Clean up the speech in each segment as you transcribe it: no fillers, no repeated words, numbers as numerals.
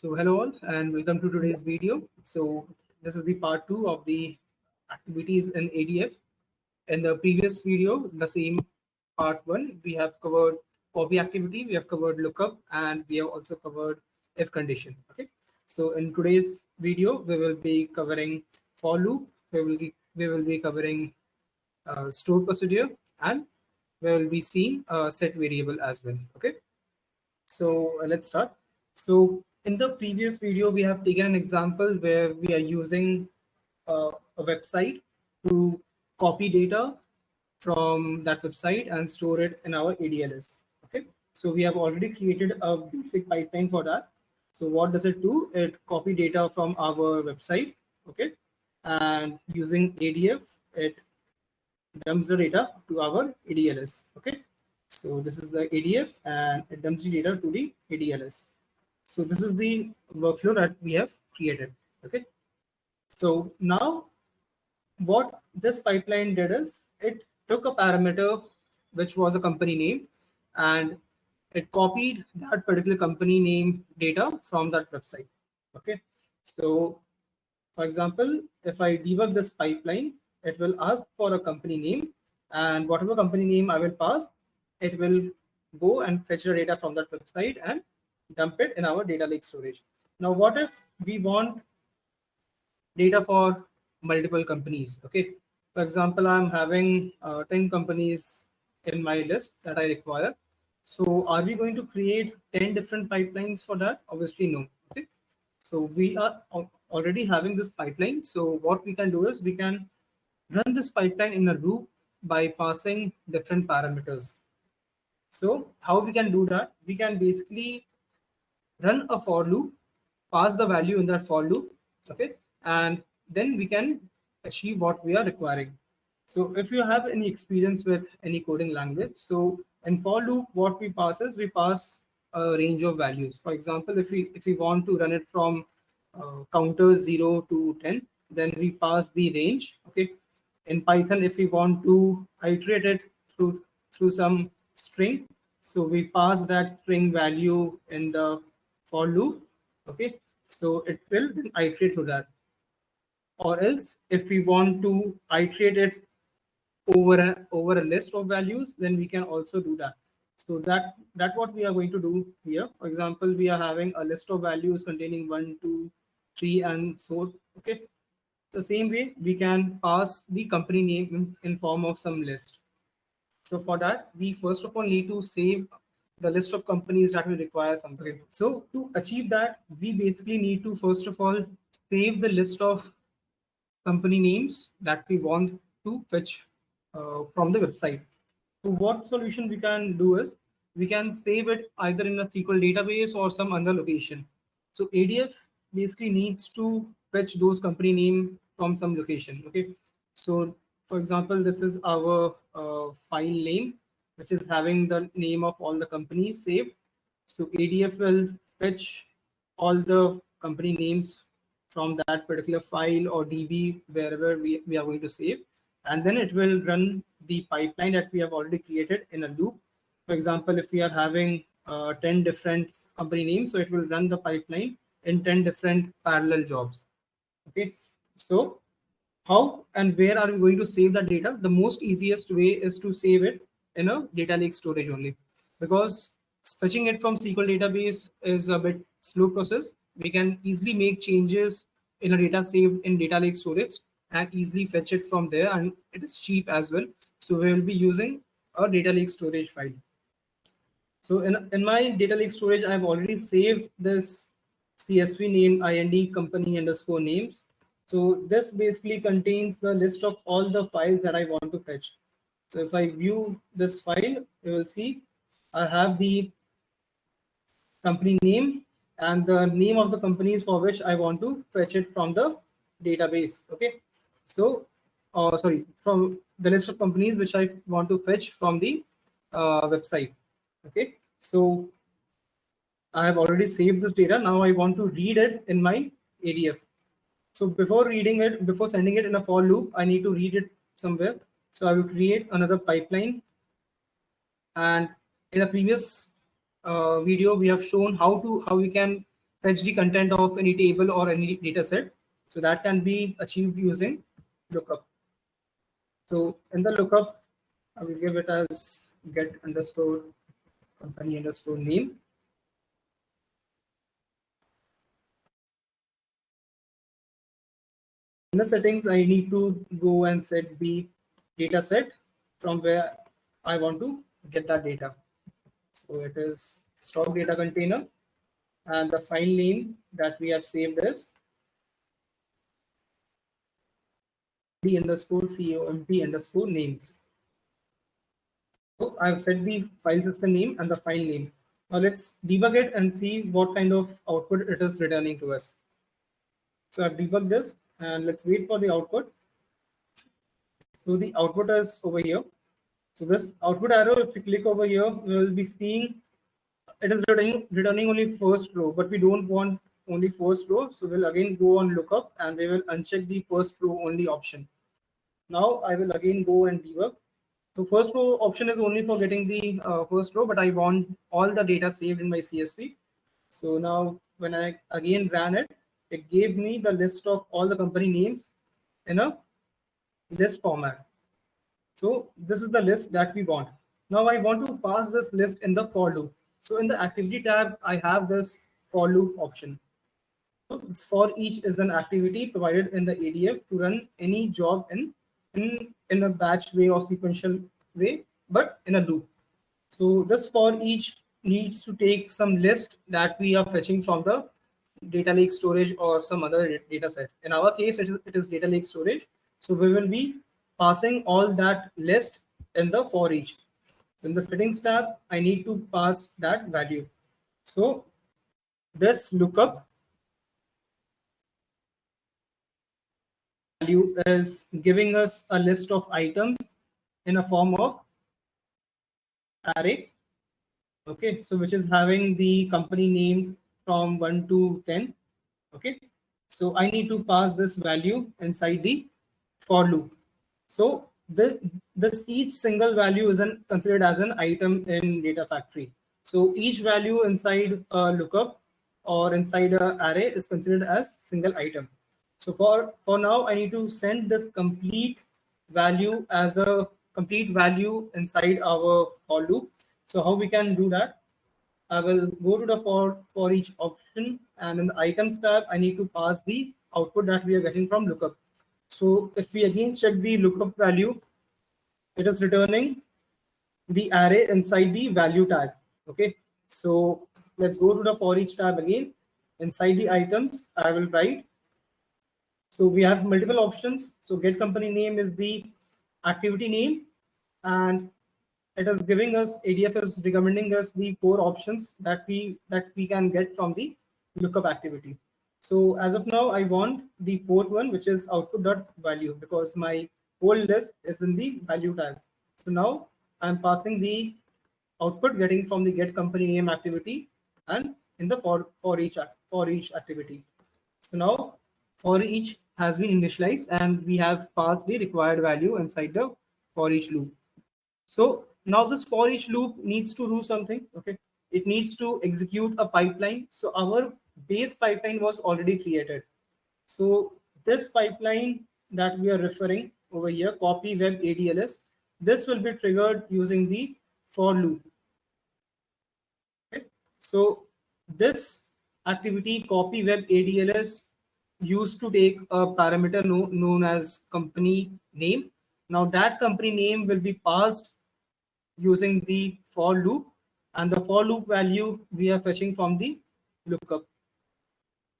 So hello all and welcome to today's video. So this is the part 2 of the activities in ADF. In the previous video, the same part 1, we have covered copy activity, we have covered lookup, and we have also covered if condition. Okay. So in today's video, we will be covering for loop, we will be covering store procedure, and we will be seeing set variable as well. Okay. So let's start. So in the previous video, we have taken an example where we are using a website to copy data from that website and store it in our ADLS. Okay. So we have already created a basic pipeline for that. So what does it do? It copy data from our website. Okay. And using ADF, it dumps the data to our ADLS. Okay. So this is the ADF and it dumps the data to the ADLS. So this is the workflow that we have created. Okay. So now what this pipeline did is it took a parameter which was a company name and it copied that particular company name data from that website. Okay. So for example, if I debug this pipeline, it will ask for a company name, and whatever company name I will pass, it will go and fetch the data from that website and dump it in our data lake storage. Now, what if we want data for multiple companies? Okay. For example, I'm having 10 companies in my list that I require. So are we going to create 10 different pipelines for that? Obviously, no. Okay. So we are already having this pipeline. So what we can do is we can run this pipeline in a loop by passing different parameters. So how we can do that? We can basically run a for loop, pass the value in that for loop, okay, and then we can achieve what we are requiring. So if you have any experience with any coding language, so in for loop, what we pass is we pass a range of values. For example, if we want to run it from counters 0 to 10, then we pass the range. Okay. In Python, if we want to iterate it through some string, so we pass that string value in the for loop. Okay. So it will then iterate through that. Or else, if we want to iterate it over a list of values, then we can also do that. So that what we are going to do here. For example, we are having a list of values containing 1, 2, 3, and so. Okay. The same way we can pass the company name in form of some list. So for that, we first of all need to save the list of companies that will require something. So to achieve that, we basically need to first of all save the list of company names that we want to fetch from the website. So what solution we can do is we can save it either in a SQL database or some other location. So ADF basically needs to fetch those company name from some location. Okay. So for example, this is our file name, which is having the name of all the companies saved. So ADF will fetch all the company names from that particular file or DB wherever we are going to save. And then it will run the pipeline that we have already created in a loop. For example, if we are having 10 different company names, so it will run the pipeline in 10 different parallel jobs. Okay. So how and where are we going to save that data? The most easiest way is to save it in a data lake storage only, because fetching it from SQL database is a bit slow process. We can easily make changes in a data saved in data lake storage and easily fetch it from there, and it is cheap as well. So we will be using a data lake storage file. So in my data lake storage, I've already saved this CSV name ind company underscore names. So this basically contains the list of all the files that I want to fetch. So if I view this file, you will see I have the company name and the name of the companies for which I want to fetch it from the database. Okay. So, sorry, from the list of companies which I want to fetch from the website. Okay. So I have already saved this data. Now I want to read it in my ADF. So before reading it, before sending it in a for loop, I need to read it somewhere. So I will create another pipeline. And in the previous video, we have shown how we can fetch the content of any table or any data set. So that can be achieved using lookup. So in the lookup, I will give it as get underscore company underscore name. In the settings, I need to go and set the data set from where I want to get that data. So it is stock data container, and the file name that we have saved is the underscore comp underscore names. So I've set the file system name and the file name. Now let's debug it and see what kind of output it is returning to us. So I've debugged this and let's wait for the output. So the output is over here. So this output arrow, if you click over here, we will be seeing it is returning only first row, but we don't want only first row. So we'll again go on lookup and we will uncheck the first row only option. Now I will again go and debug. So first row option is only for getting the first row, but I want all the data saved in my CSV. So now when I again ran it, it gave me the list of all the company names in a list format. So this is the list that we want. Now I want to pass this list in the for loop. So in the activity tab, I have this for loop option. So for each is an activity provided in the ADF to run any job in a batch way or sequential way, but in a loop. So this for each needs to take some list that we are fetching from the data lake storage or some other data set. In our case, it is data lake storage. So we will be passing all that list in the for each. So in the settings tab, I need to pass that value. So this lookup value is giving us a list of items in a form of array. Okay, so which is having the company name from 1 to 10. Okay, so I need to pass this value inside the for loop. So this each single value isn't considered as an item in data factory. So each value inside a lookup or inside an array is considered as single item. So for now, I need to send this complete value as a complete value inside our for loop. So how we can do that? I will go to the for each option, and in the items tab, I need to pass the output that we are getting from lookup. So if we again check the lookup value, it is returning the array inside the value tag. Okay, so let's go to the for each tab again. Inside the items, I will write. So we have multiple options. So get company name is the activity name, and it is giving us ADF is recommending us the 4 options that we can get from the lookup activity. So as of now, I want the 4th one, which is output.value, because my whole list is in the value tag. So now I'm passing the output getting from the get company name activity and in the for each activity. So now for each has been initialized and we have passed the required value inside the for each loop. So now this for each loop needs to do something. Okay, it needs to execute a pipeline. So our base pipeline was already created. So this pipeline that we are referring over here, copy web ADLS, this will be triggered using the for loop. Okay, so this activity copy web ADLS used to take a parameter known as company name. Now that company name will be passed using the for loop, and the for loop value we are fetching from the lookup.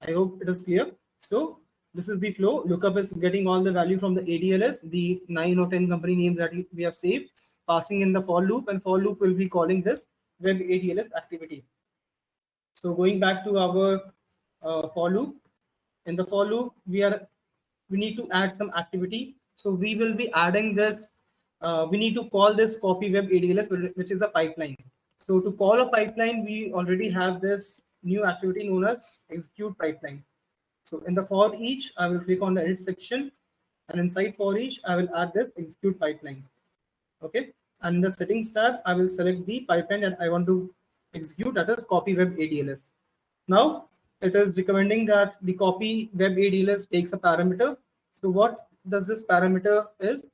I hope it is clear. So this is the flow. Lookup is getting all the value from the ADLS, the 9 or 10 company names that we have saved, passing in the for loop, and for loop will be calling this web ADLS activity. So going back to our for loop, in the for loop we need to add some activity. So we will be adding this. We need to call this copy web ADLS, which is a pipeline. So to call a pipeline, we already have this new activity known as execute pipeline. So in the for each, I will click on the edit section, and inside for each, I will add this execute pipeline. Okay, and in the settings tab, I will select the pipeline that I want to execute, that is copy web ADLS. Now it is recommending that the copy web ADLS takes a parameter. So what does this parameter is?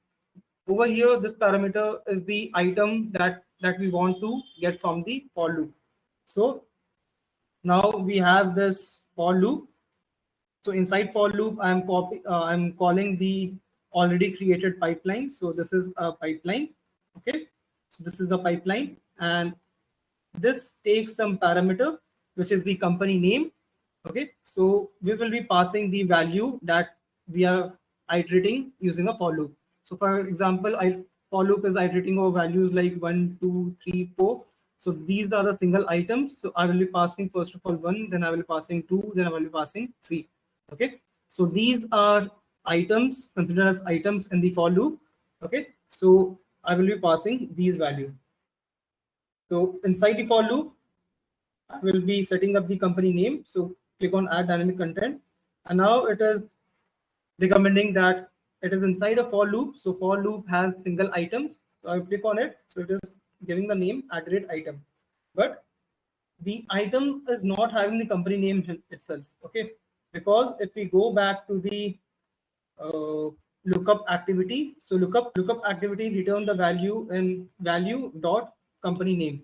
Over here, this parameter is the item that we want to get from the for loop. So now we have this for loop. So inside for loop, I'm calling the already created pipeline. So this is a pipeline. Okay. So this is a pipeline, and this takes some parameter, which is the company name. Okay. So we will be passing the value that we are iterating using a for loop. So for example, for loop is iterating over values like 1, 2, 3, 4. So these are the single items. So I will be passing first of all 1, then I will be passing 2, then I will be passing 3. Okay. So these are items considered as items in the for loop. Okay. So I will be passing these values. So inside the for loop, I will be setting up the company name. So click on add dynamic content. And now it is recommending that it is inside a for loop. So for loop has single items. So I click on it. So it is giving the name @item. But the item is not having the company name itself. Okay. Because if we go back to the lookup activity, so lookup activity return the value in value dot company name.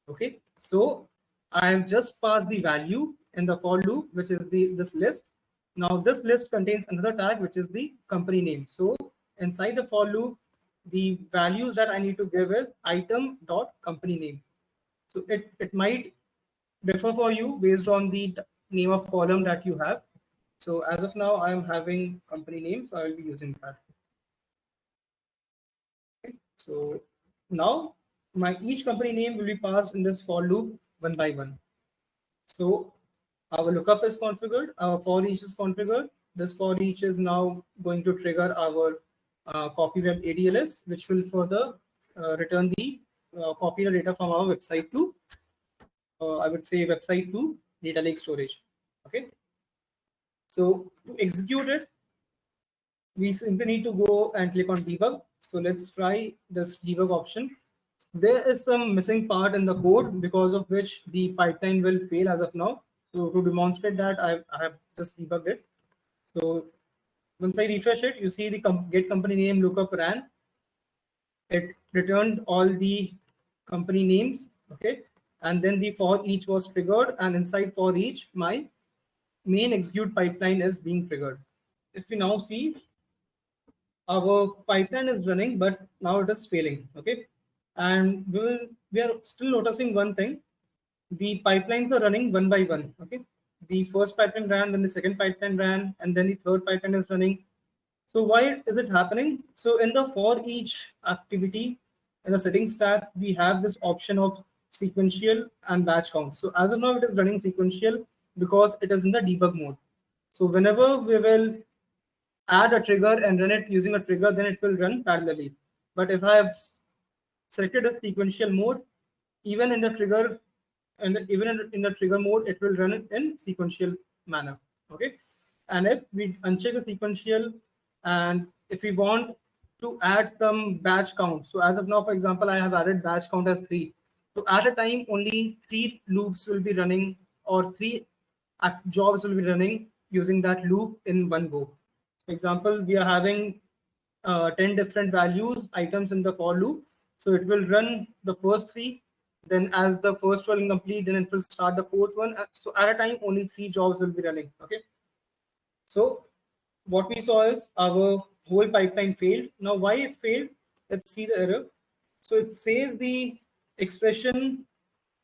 Okay, so I have just passed the value in the for loop, which is this list. Now this list contains another tag, which is the company name. So inside the for loop, the values that I need to give is item dot company name. So it might differ for you based on the name of column that you have. So as of now, I'm having company name, so I will be using that. Okay. So now my each company name will be passed in this for loop one by one. So our lookup is configured, our for each is configured. This for each is now going to trigger our copy web ADLS, which will further return the copy the data from our website to, I would say, website to data lake storage. Okay. So to execute it, we simply need to go and click on debug. So let's try this debug option. There is some missing part in the code because of which the pipeline will fail as of now. So to demonstrate that, I have just debugged it. So once I refresh it, you see the get company name lookup ran. It returned all the company names. Okay. And then the for each was triggered, and inside for each, my main execute pipeline is being triggered. If we now see, our pipeline is running, but now it is failing. Okay. And we are still noticing one thing. The pipelines are running one by one. Okay. The first pipeline ran, then the second pipeline ran, and then the third pipeline is running. So why is it happening? So in the for each activity, in the settings tab, we have this option of sequential and batch count. So as of now, it is running sequential because it is in the debug mode. So whenever we will add a trigger and run it using a trigger, then it will run parallelly. But if I have selected a sequential mode, even in the trigger and even in the trigger mode, it will run it in sequential manner. Okay. And if we uncheck the sequential, and if we want to add some batch count, so as of now, for example, I have added batch count as 3. So at a time, only 3 loops will be running, or 3 jobs will be running using that loop in one go. For example, we are having 10 different values items in the for loop. So it will run the first 3. Then as the first one complete, then it will start the fourth one. So at a time, only 3 jobs will be running. Okay. So what we saw is our whole pipeline failed. Now why it failed? Let's see the error. So it says the expression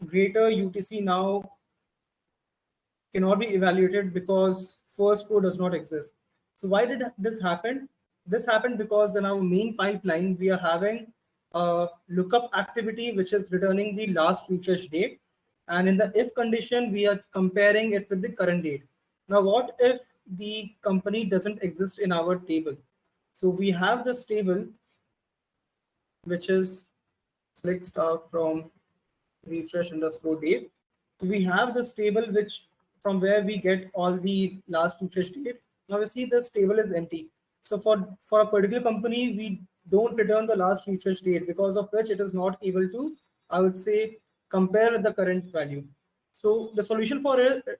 greater UTC now cannot be evaluated because first code does not exist. So why did this happen? This happened because in our main pipeline, we are having a lookup activity, which is returning the last refresh date. And in the if condition, we are comparing it with the current date. Now, what if the company doesn't exist in our table? So we have this table, which is select star from refresh underscore date. We have this table which from where we get all the last refresh date. Now we see this table is empty. So for a particular company, we don't return the last refresh date, because of which it is not able to, I would say, compare with the current value. So the solution for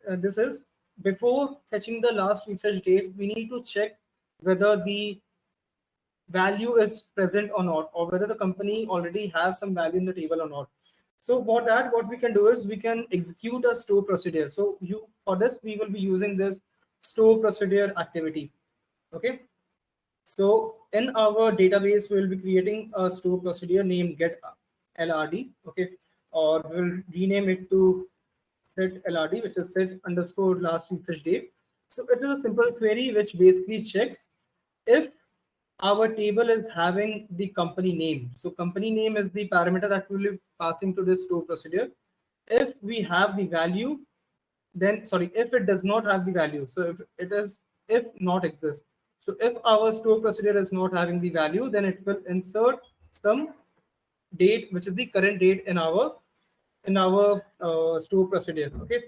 this is, before fetching the last refresh date, we need to check whether the value is present or not, or whether the company already have some value in the table or not. So for that, what we can do is we can execute a store procedure. So for this, we will be using this store procedure activity. Okay. So in our database, we'll be creating a store procedure named get LRD. Okay. Or we'll rename it to set LRD, which is set underscore last refresh date. So it is a simple query which basically checks if our table is having the company name. So company name is the parameter that we'll be passing to this store procedure. If we have the value, then sorry, if it does not have the value, so if not exist. So if our store procedure is not having the value, then it will insert some date, which is the current date in our store procedure. Okay,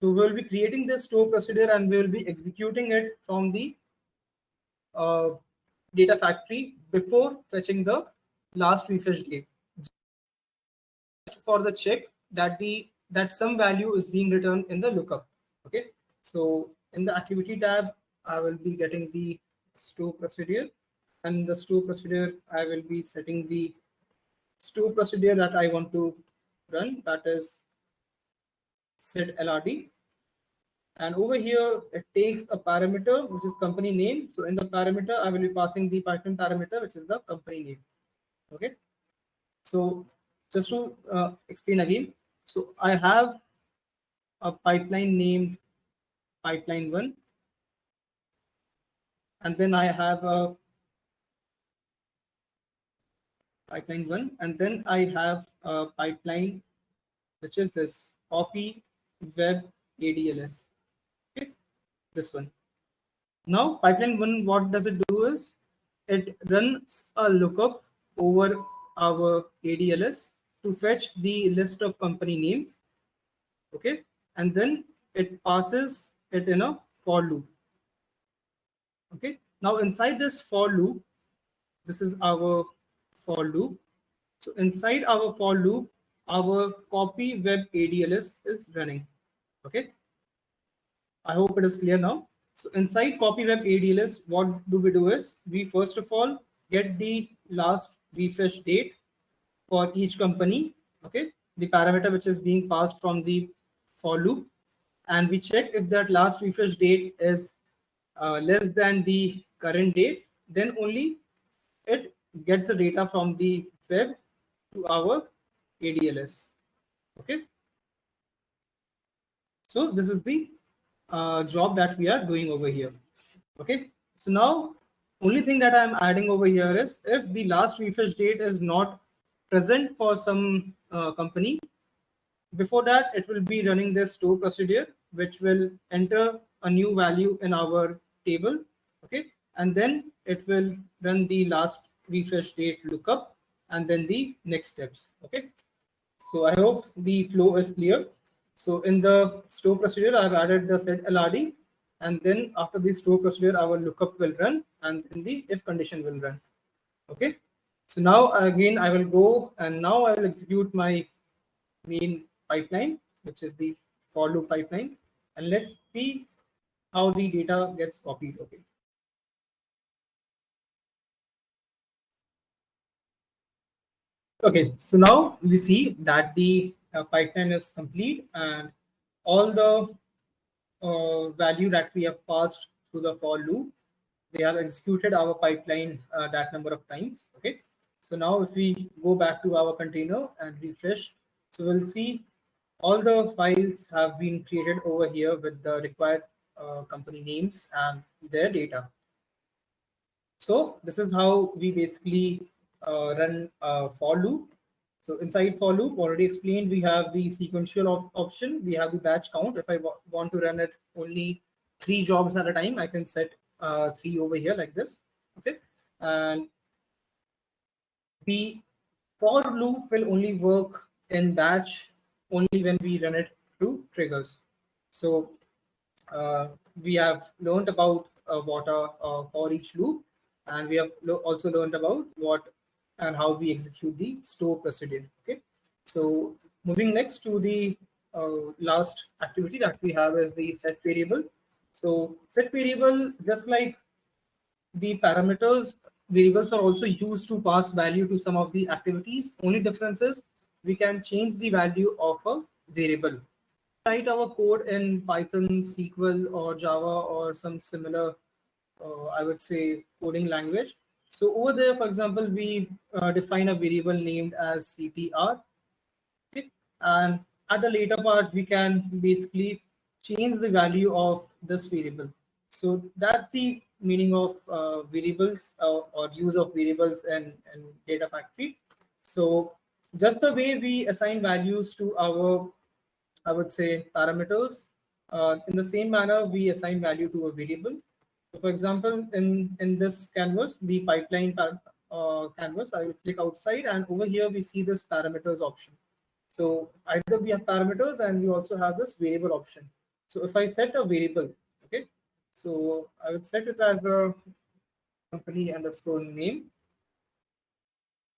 so we'll be creating this store procedure and we will be executing it from the uh, data factory before fetching the last refresh date, for the check that some value is being returned in the lookup. Okay, so in the activity tab, I will be getting the store procedure, and the store procedure, I will be setting the store procedure that I want to run, that is set LRD. And over here, it takes a parameter, which is company name. So in the parameter, I will be passing the Python parameter, which is the company name. Okay. So just to explain again, so I have a pipeline named pipeline one, and then I have a pipeline one, and then I have a pipeline, which is this copy web ADLS. Okay, this one. Now pipeline one, what does it do is it runs a lookup over our ADLS to fetch the list of company names. Okay, and then it passes it in a for loop. Okay, now inside this for loop, this is our for loop. So inside our for loop, our copy web ADLS is running. Okay, I hope it is clear now. So inside copy web ADLS, what do we do is we first of all get the last refresh date for each company. Okay, the parameter which is being passed from the for loop, and we check if that last refresh date is less than the current date, then only it gets the data from the web to our ADLS. Okay, so this is the job that we are doing over here. Okay, so now only thing that I'm adding over here is if the last refresh date is not present for some company, before that it will be running this store procedure, which will enter a new value in our table. Okay, and then it will run the last refresh date lookup and then the next steps. Okay, so I hope the flow is clear. So in the store procedure, I've added the set LRD, and then after the store procedure, our lookup will run, and then the if condition will run. Okay. So now again, I will go and now I will execute my main pipeline, which is the for loop pipeline, and let's see how the data gets copied. Okay. Okay, so now we see that the pipeline is complete and all the value that we have passed through the for loop, they have executed our pipeline that number of times. Okay, so now if we go back to our container and refresh, so we'll see all the files have been created over here with the required company names and their data. So this is how we basically run a for loop. So inside for loop, already explained, we have the sequential option, we have the batch count. If I want to run it only 3 jobs at a time, I can set 3 over here like this. Okay, and the for loop will only work in batch only when we run it through triggers. So we have learned about what are for each loop, and we have also learned about what and how we execute the store procedure. Okay, so moving next to the last activity that we have is the set variable. So set variable, just like the parameters, variables are also used to pass value to some of the activities. Only difference is we can change the value of a variable. Write our code in Python, SQL, or Java, or some similar, I would say, coding language. So over there, for example, we define a variable named as CTR. Okay? And at the later part, we can basically change the value of this variable. So that's the meaning of variables or use of variables in data factory. So just the way we assign values to our, I would say, parameters, in the same manner, we assign value to a variable. So for example, in this canvas, the pipeline canvas, I will click outside, and over here we see this parameters option. So either we have parameters and we also have this variable option. So if I set a variable, okay, so I would set it as a company underscore name.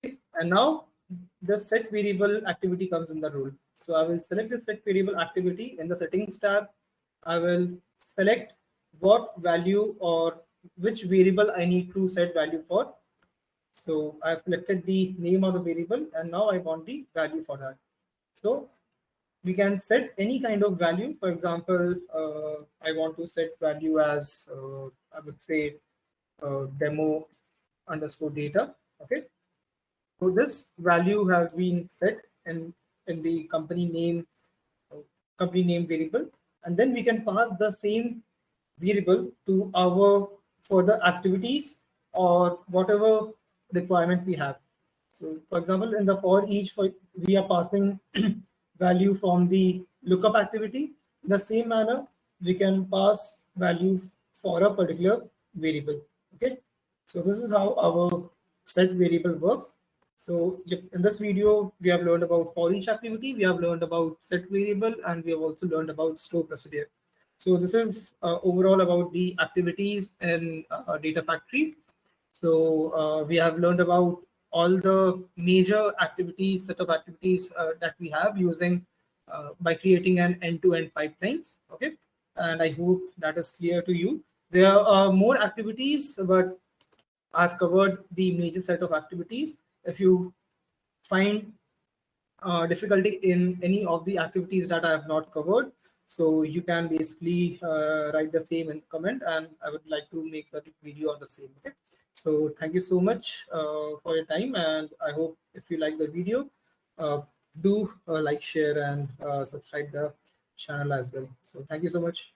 Okay, and now the set variable activity comes in the role. So I will select the set variable activity in the settings tab. I will select what value or which variable I need to set value for. So I've selected the name of the variable and now I want the value for that. So we can set any kind of value. For example, I want to set value as, I would say, demo underscore data. Okay. So this value has been set in the company name variable, and then we can pass the same variable to our further activities or whatever requirements we have. So for example, in the for each, we are passing value from the lookup activity. In the same manner, we can pass value for a particular variable. Okay, so this is how our set variable works. So yep, in this video, we have learned about for each activity, we have learned about set variable, and we have also learned about store procedure. So this is overall about the activities in Data Factory. So we have learned about all the major activities, set of activities that we have using by creating an end-to-end pipelines. Okay, and I hope that is clear to you. There are more activities, but I've covered the major set of activities. If you find difficulty in any of the activities that I have not covered, so you can basically write the same in the comment, and I would like to make a video on the same. Okay. So thank you so much for your time, and I hope if you like the video, do like, share, and subscribe the channel as well. So thank you so much.